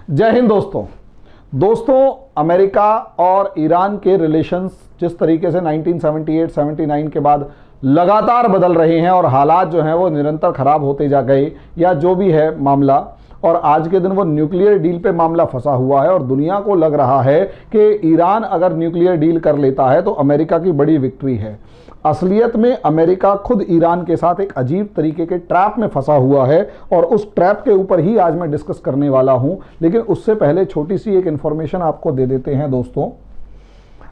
जय हिंद दोस्तों अमेरिका और ईरान के रिलेशंस जिस तरीके से 1978-79 के बाद लगातार बदल रहे हैं और हालात जो हैं वो निरंतर खराब होते जा गए, या जो भी है मामला, और आज के दिन वो न्यूक्लियर डील पे मामला फंसा हुआ है और दुनिया को लग रहा है कि ईरान अगर न्यूक्लियर डील कर लेता है तो अमेरिका की बड़ी विक्ट्री है। असलियत में अमेरिका खुद ईरान के साथ एक अजीब तरीके के ट्रैप में फंसा हुआ है और उस ट्रैप के ऊपर ही आज मैं डिस्कस करने वाला हूं। लेकिन उससे पहले छोटी सी एक इंफॉर्मेशन आपको दे देते हैं दोस्तों।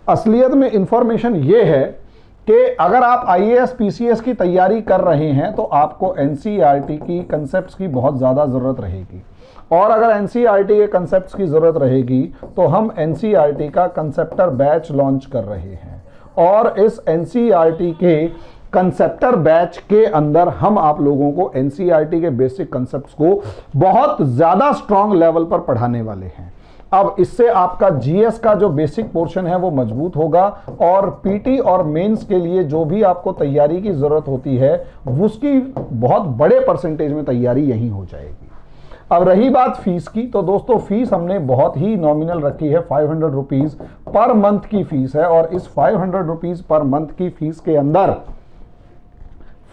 असलियत में इंफॉर्मेशन ये है कि अगर आप IAS PCS की तैयारी कर रहे हैं तो आपको NCERT की कंसेप्ट्स की बहुत ज़्यादा ज़रूरत रहेगी, और अगर NCERT के कंसेप्ट्स की ज़रूरत रहेगी तो हम NCERT का कंसेप्टर बैच लॉन्च कर रहे हैं, और इस NCERT के कंसेप्टर बैच के अंदर हम आप लोगों को NCERT के बेसिक कंसेप्ट्स को बहुत ज़्यादा स्ट्रॉन्ग लेवल पर पढ़ाने वाले हैं। अब इससे आपका GS का जो बेसिक पोर्शन है वो मजबूत होगा, और PT और मेंस के लिए जो भी आपको तैयारी की ज़रूरत होती है उसकी बहुत बड़े परसेंटेज में तैयारी यहीं हो जाएगी। अब रही बात फीस की, तो दोस्तों फीस हमने बहुत ही नॉमिनल रखी है। 500 रुपीज़ पर मंथ की फीस है, और इस 500 रुपीज़ पर मंथ की फीस के अंदर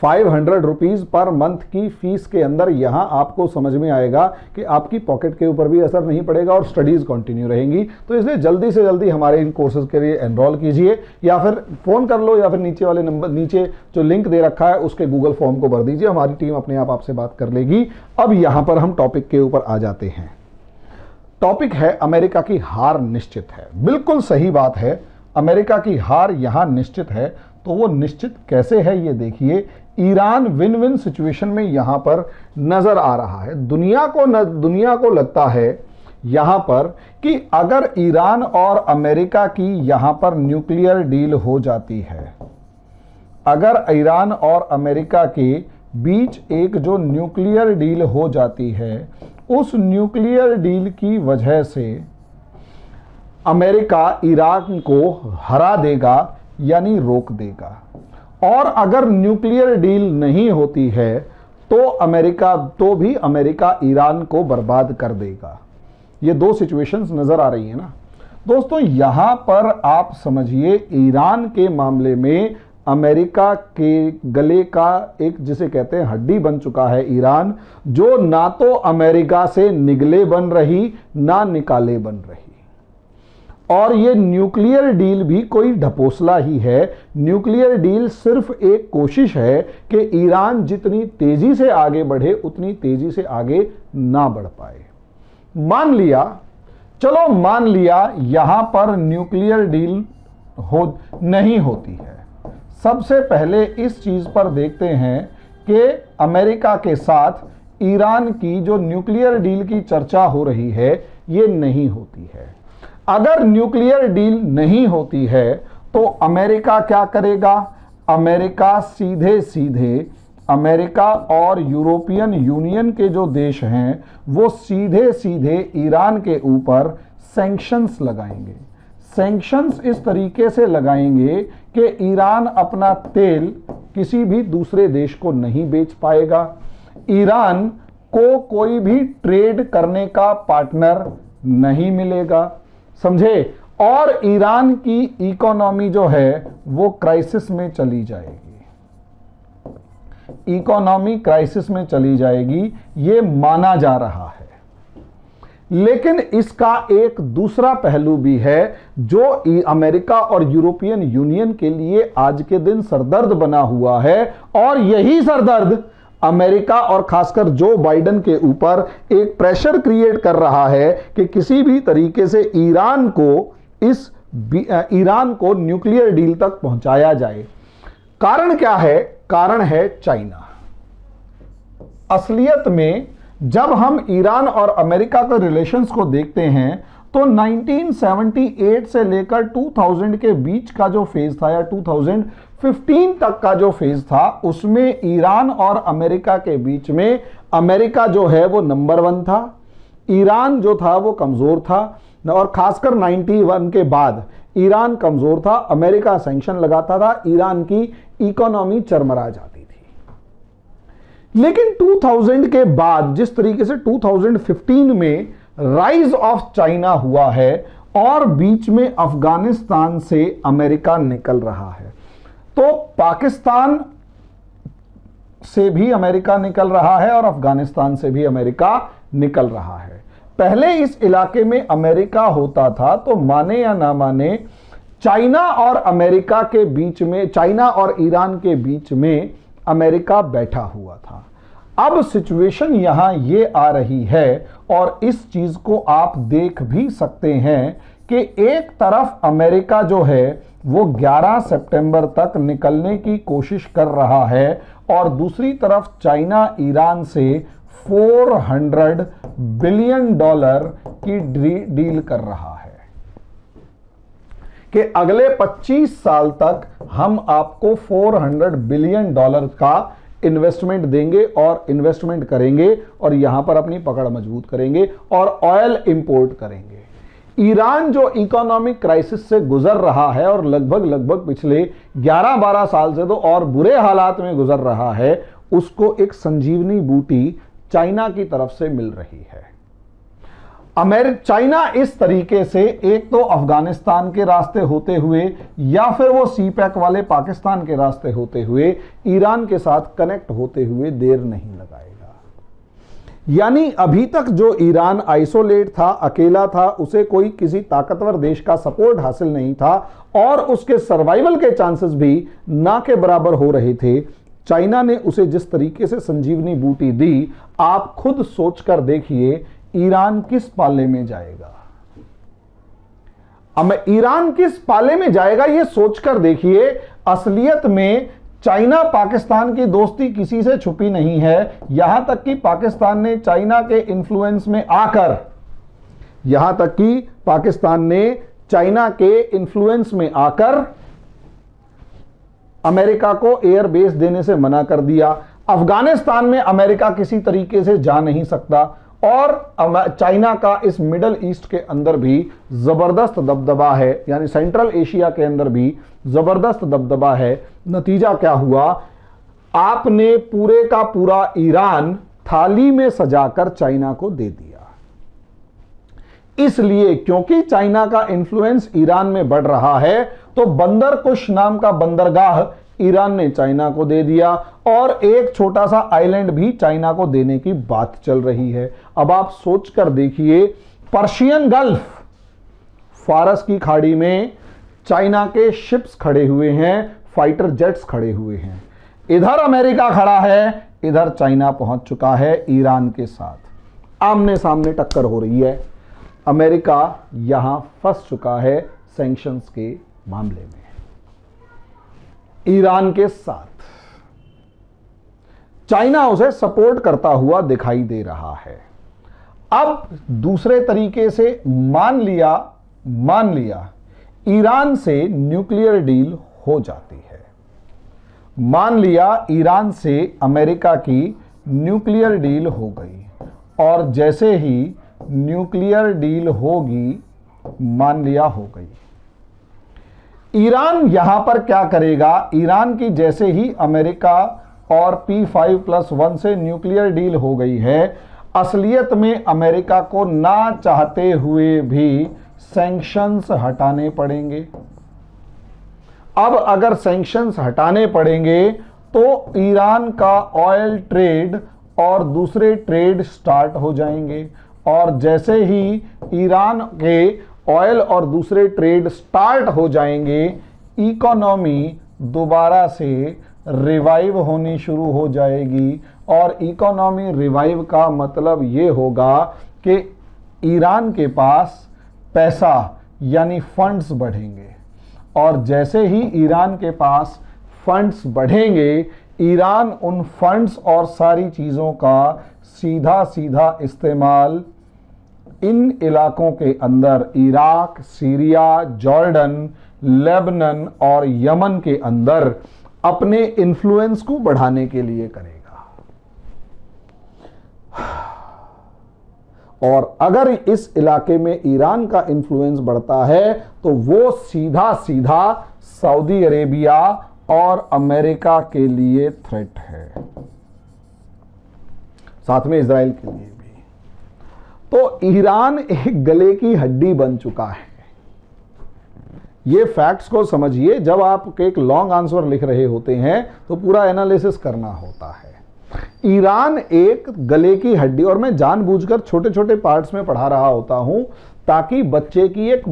500 रुपीज़ पर मंथ की फीस के अंदर यहाँ आपको समझ में आएगा कि आपकी पॉकेट के ऊपर भी असर नहीं पड़ेगा और स्टडीज़ कंटिन्यू रहेंगी। तो इसलिए जल्दी से जल्दी हमारे इन कोर्सेज के लिए एनरोल कीजिए, या फिर फ़ोन कर लो, या फिर नीचे वाले नंबर, नीचे जो लिंक दे रखा है उसके गूगल फॉर्म को भर दीजिए। हमारी टीम अपने आप आपसे बात कर लेगी। अब यहाँ पर हम टॉपिक के ऊपर आ जाते हैं। टॉपिक है अमेरिका की हार निश्चित है। बिल्कुल सही बात है, अमेरिका की हार यहाँ निश्चित है। तो वो निश्चित कैसे है ये देखिए। ईरान विन विन सिचुएशन में यहां पर नजर आ रहा है। दुनिया को लगता है यहां पर कि अगर ईरान और अमेरिका की यहां पर न्यूक्लियर डील हो जाती है, अगर ईरान और अमेरिका के बीच एक जो न्यूक्लियर डील हो जाती है, उस न्यूक्लियर डील की वजह से अमेरिका ईरान को हरा देगा, यानी रोक देगा। और अगर न्यूक्लियर डील नहीं होती है तो भी अमेरिका ईरान को बर्बाद कर देगा। ये दो सिचुएशंस नजर आ रही है ना दोस्तों। यहां पर आप समझिए, ईरान के मामले में अमेरिका के गले का एक, जिसे कहते हैं, हड्डी बन चुका है ईरान, जो ना तो अमेरिका से निगले बन रही ना निकाले बन रही। और ये न्यूक्लियर डील भी कोई ढपोसला ही है। न्यूक्लियर डील सिर्फ एक कोशिश है कि ईरान जितनी तेजी से आगे बढ़े उतनी तेजी से आगे ना बढ़ पाए। मान लिया यहां पर न्यूक्लियर डील नहीं होती है। सबसे पहले इस चीज पर देखते हैं कि अमेरिका के साथ ईरान की जो न्यूक्लियर डील की चर्चा हो रही है ये नहीं होती है। अगर न्यूक्लियर डील नहीं होती है तो अमेरिका क्या करेगा? अमेरिका सीधे सीधे अमेरिका और यूरोपियन यूनियन के जो देश हैं वो सीधे सीधे ईरान के ऊपर सैंक्शंस लगाएंगे। सैंक्शंस इस तरीके से लगाएंगे कि ईरान अपना तेल किसी भी दूसरे देश को नहीं बेच पाएगा, ईरान को कोई भी ट्रेड करने का पार्टनर नहीं मिलेगा, समझे, और ईरान की इकोनॉमी जो है वो क्राइसिस में चली जाएगी। इकोनॉमी क्राइसिस में चली जाएगी, ये माना जा रहा है। लेकिन इसका एक दूसरा पहलू भी है जो अमेरिका और यूरोपियन यूनियन के लिए आज के दिन सरदर्द बना हुआ है, और यही सरदर्द अमेरिका और खासकर जो बाइडेन के ऊपर एक प्रेशर क्रिएट कर रहा है कि किसी भी तरीके से ईरान को न्यूक्लियर डील तक पहुंचाया जाए। कारण क्या है? कारण है चाइना। असलियत में जब हम ईरान और अमेरिका के रिलेशंस को देखते हैं तो 1978 से लेकर 2000 के बीच का जो फेज था, या 2015 तक का जो फेज था, उसमें ईरान और अमेरिका के बीच में अमेरिका जो है वो नंबर 1 था, ईरान जो था वो कमजोर था, और खासकर 91 के बाद ईरान कमजोर था, अमेरिका सैंक्शन लगाता था, ईरान की इकोनॉमी चरमरा जाती थी। लेकिन 2000 के बाद जिस तरीके से 2015 में राइज ऑफ चाइना हुआ है और बीच में अफगानिस्तान से अमेरिका निकल रहा है। तो पाकिस्तान से भी अमेरिका निकल रहा है और अफगानिस्तान से भी अमेरिका निकल रहा है। पहले इस इलाके में अमेरिका होता था, तो माने या ना माने चाइना और अमेरिका के बीच में, चाइना और ईरान के बीच में अमेरिका बैठा हुआ था। अब सिचुएशन यहां ये आ रही है और इस चीज को आप देख भी सकते हैं कि एक तरफ अमेरिका जो है वो 11 सितंबर तक निकलने की कोशिश कर रहा है और दूसरी तरफ चाइना ईरान से $400 बिलियन की डील कर रहा है कि अगले 25 साल तक हम आपको $400 बिलियन का इन्वेस्टमेंट देंगे और इन्वेस्टमेंट करेंगे और यहां पर अपनी पकड़ मजबूत करेंगे और ऑयल इंपोर्ट करेंगे। ईरान जो इकोनॉमिक क्राइसिस से गुजर रहा है और लगभग पिछले 11-12 साल से तो और बुरे हालात में गुजर रहा है, उसको एक संजीवनी बूटी चाइना की तरफ से मिल रही है। चाइना इस तरीके से एक तो अफगानिस्तान के रास्ते होते हुए या फिर वो सी पैक वाले पाकिस्तान के रास्ते होते हुए ईरान के साथ कनेक्ट होते हुए देर नहीं लगाएगा। यानी अभी तक जो ईरान आइसोलेट था, अकेला था, उसे कोई किसी ताकतवर देश का सपोर्ट हासिल नहीं था और उसके सर्वाइवल के चांसेस भी ना के बराबर हो रहे थे। चाइना ने उसे जिस तरीके से संजीवनी बूटी दी, आप खुद सोचकर देखिए ईरान किस पाले में जाएगा। अब ईरान किस पाले में जाएगा ये सोचकर देखिए। असलियत में चाइना पाकिस्तान की दोस्ती किसी से छुपी नहीं है, यहां तक कि पाकिस्तान ने चाइना के इन्फ्लुएंस में आकर, यहां तक कि पाकिस्तान ने चाइना के इन्फ्लुएंस में आकर अमेरिका को एयर बेस देने से मना कर दिया। अफगानिस्तान में अमेरिका किसी तरीके से जा नहीं सकता और चाइना का इस मिडल ईस्ट के अंदर भी जबरदस्त दबदबा है, यानी सेंट्रल एशिया के अंदर भी जबरदस्त दबदबा है। नतीजा क्या हुआ? आपने पूरे का पूरा ईरान थाली में सजाकर चाइना को दे दिया। इसलिए क्योंकि चाइना का इन्फ्लुएंस ईरान में बढ़ रहा है, तो बंदर कुश नाम का बंदरगाह ईरान ने चाइना को दे दिया और एक छोटा सा आइलैंड भी चाइना को देने की बात चल रही है। अब आप सोचकर देखिए, पर्शियन गल्फ, फारस की खाड़ी में चाइना के शिप्स खड़े हुए हैं, फाइटर जेट्स खड़े हुए हैं, इधर अमेरिका खड़ा है, इधर चाइना पहुंच चुका है ईरान के साथ, आमने सामने टक्कर हो रही है। अमेरिका यहां फंस चुका है सैंक्शंस के मामले में ईरान के साथ। चाइना उसे सपोर्ट करता हुआ दिखाई दे रहा है। अब दूसरे तरीके से मान लिया ईरान से न्यूक्लियर डील हो जाती है, मान लिया ईरान से अमेरिका की न्यूक्लियर डील हो गई और जैसे ही न्यूक्लियर डील होगी, मान लिया हो गई, ईरान यहां पर क्या करेगा? ईरान की जैसे ही अमेरिका और P5+1 से न्यूक्लियर डील हो गई है, असलियत में अमेरिका को ना चाहते हुए भी सैंक्शंस हटाने पड़ेंगे। अब अगर सैंक्शंस हटाने पड़ेंगे तो ईरान का ऑयल ट्रेड और दूसरे ट्रेड स्टार्ट हो जाएंगे और जैसे ही ईरान के ऑयल और दूसरे ट्रेड स्टार्ट हो जाएंगे, इकोनॉमी दोबारा से रिवाइव होनी शुरू हो जाएगी और इकोनॉमी रिवाइव का मतलब ये होगा कि ईरान के पास पैसा यानी फंड्स बढ़ेंगे और जैसे ही ईरान के पास फंड्स बढ़ेंगे, ईरान उन फंड्स और सारी चीज़ों का सीधा इस्तेमाल इन इलाकों के अंदर, इराक, सीरिया, जॉर्डन, लेबनान और यमन के अंदर अपने इन्फ्लुएंस को बढ़ाने के लिए करेगा। और अगर इस इलाके में ईरान का इन्फ्लुएंस बढ़ता है तो वो सीधा सऊदी अरेबिया और अमेरिका के लिए थ्रेट है, साथ में इजराइल के लिए भी। तो ईरान एक गले की हड्डी बन चुका है। ये फैक्ट्स को समझिए, जब आप एक लॉन्ग आंसर लिख रहे होते हैं तो पूरा एनालिसिस करना होता है। ईरान एक गले की हड्डी, और मैं जानबूझकर छोटे छोटे पार्ट्स में पढ़ा रहा होता हूं ताकि बच्चे की एक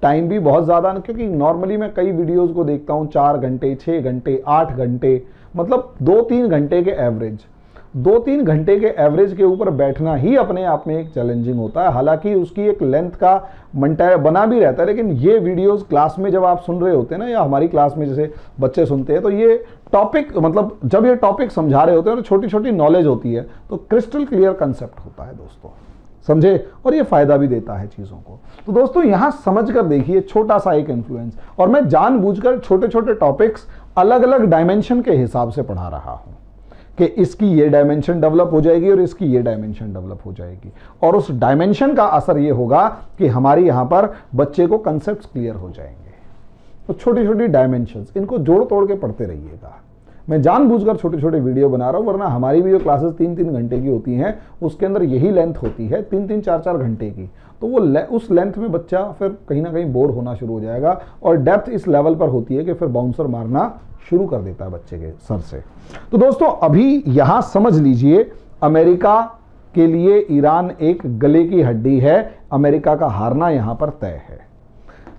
टाइम भी बहुत ज़्यादा, क्योंकि नॉर्मली मैं कई वीडियोस को देखता हूं 4 घंटे, 6 घंटे, 8 घंटे, मतलब 2-3 घंटे के एवरेज। 2-3 घंटे के एवरेज के ऊपर बैठना ही अपने आप में एक चैलेंजिंग होता है। हालांकि उसकी एक लेंथ का मंटाया बना भी रहता है, लेकिन ये वीडियोस क्लास में जब आप सुन रहे होते हैं ना, या हमारी क्लास में जैसे बच्चे सुनते हैं, तो ये टॉपिक, मतलब जब ये टॉपिक समझा रहे होते हैं तो छोटी छोटी नॉलेज होती है, तो क्रिस्टल क्लियर कंसेप्ट होता है दोस्तों, समझे, और ये फायदा भी देता है चीज़ों को। तो दोस्तों यहां समझ कर देखिए, छोटा सा एक इन्फ्लुएंस, और मैं जानबूझकर छोटे छोटे टॉपिक्स अलग अलग डायमेंशन के हिसाब से पढ़ा रहा हूं कि इसकी ये डायमेंशन डेवलप हो जाएगी और इसकी ये डायमेंशन डेवलप हो जाएगी, और उस डायमेंशन का असर ये होगा कि हमारी यहां पर बच्चे को कंसेप्ट्स क्लियर हो जाएंगे। तो छोटी छोटी डायमेंशंस, इनको जोड़ तोड़ के पढ़ते रहिएगा। मैं जानबूझकर छोटे छोटे वीडियो बना रहा हूं, वरना हमारी भी जो क्लासेस 3-3 घंटे की होती हैं उसके अंदर यही लेंथ होती है 3-3, 4-4 घंटे की। तो वो उस लेंथ में बच्चा फिर कहीं ना कहीं बोर होना शुरू हो जाएगा, और डेप्थ इस लेवल पर होती है कि फिर बाउंसर मारना शुरू कर देता है बच्चे के सर से। तो दोस्तों अभी यहां समझ लीजिए, अमेरिका के लिए ईरान एक गले की हड्डी है। अमेरिका का हारना यहां पर तय है,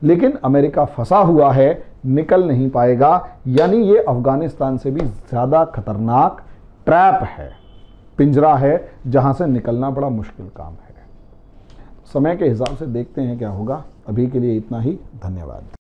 लेकिन अमेरिका फंसा हुआ है, निकल नहीं पाएगा। यानी ये अफगानिस्तान से भी ज्यादा खतरनाक ट्रैप है, पिंजरा है, जहां से निकलना बड़ा मुश्किल काम है। समय के हिसाब से देखते हैं क्या होगा। अभी के लिए इतना ही, धन्यवाद।